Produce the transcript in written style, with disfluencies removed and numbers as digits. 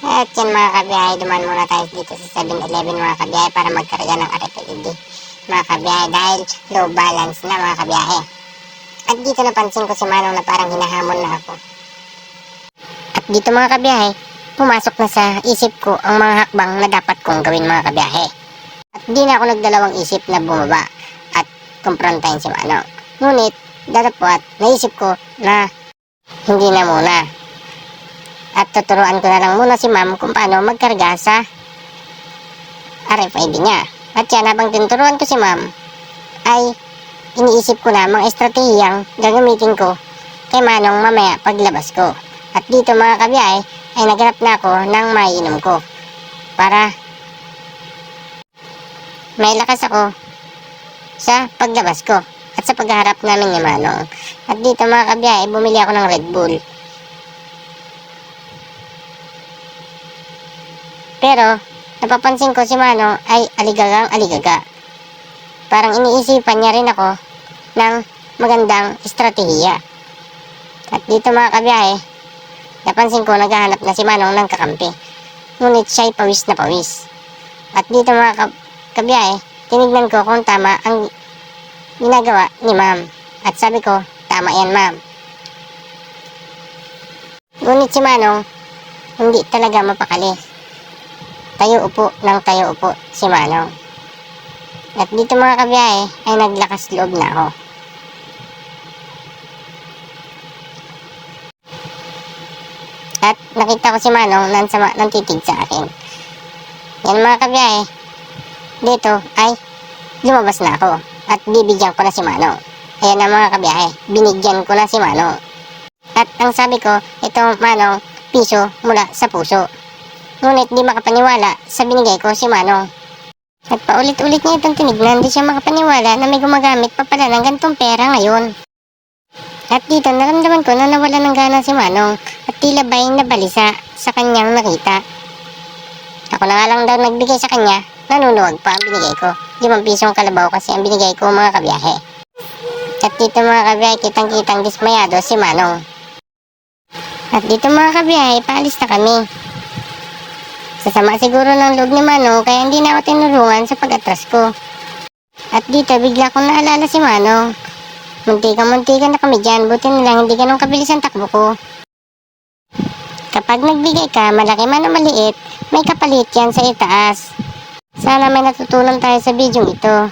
At yan mga kabiyahe, dumaan muna tayo dito sa 7-Eleven mga kabiyahe para magkarga ng RFID mga kabiyahe dahil low balance na mga kabiyahe. At dito napansin ko si Manong na parang hinahamon na ako. At dito mga kabiyahe, pumasok na sa isip ko ang mga hakbang na dapat kong gawin mga kabiyahe. At di na ako nagdalawang isip na bumaba at kumprontahin si Manong. Ngunit datapwat naisip ko na hindi na muna. At tuturuan ko na lang muna si ma'am kung paano magkarga sa RFID niya. At yan, habang tinuturuan ko si ma'am, ay iniisip ko na mga estratehiyang gagamitin ko kay Manong mamaya paglabas ko. At dito mga kabiyahe, ay naghanap na ako ng maiinom ko para may lakas ako sa paglabas ko at sa pagharap namin ni Manong. At dito mga kabiyahe, bumili ako ng Red Bull. Pero, napapansin ko si Manong ay aligagang aligaga. Parang iniisipan niya rin ako ng magandang estratehiya. At dito mga kabiyahe, napansin ko naghahanap na si Manong ng kakampi. Ngunit siya'y pawis na pawis. At dito mga kabiyahe, tinignan ko kung tama ang ginagawa ni ma'am. At sabi ko, tama yan ma'am. Ngunit si Manong, hindi talaga mapakali. Tayo upo ng tayo upo si Manong. At dito mga kabiyahe ay naglakas loob na ako. At nakita ko si Manong nang titig sa akin. Yan mga kabiyahe, dito ay lumabas na ako at bibigyan ko na si Manong. Ayan na mga kabiyahe, binigyan ko na si Manong. At ang sabi ko, itong Manong, piso mula sa puso. Ngunit di makapaniwala sa binigay ko si Manong. At paulit-ulit niya itong tinignan, di siya makapaniwala na may gumagamit pa pala ng gantong pera ngayon. At dito naramdaman ko na nawala ng gana si Manong at tila ba'y nabalisa sa kanyang nakita. Ako na nga lang daw nagbigay sa kanya, nanunuwag pa ang binigay ko. 5 pisong kalabaw kasi ang binigay ko mga kabiyahe. At dito mga kabiyahe, kitang-kitang dismayado si Manong. At dito mga kabiyahe, paalis na kami. Sasama siguro ng loob ni Manong kaya hindi na ako tinulungan sa pag-atras ko. At dito bigla kong naalala si Manong. Muntikan na kami dyan, buti na lang hindi ganun kabilis ang takbo ko. Kapag nagbigay ka, malaki man o maliit, may kapalit yan sa itaas. Sana may natutunan tayo sa video ito.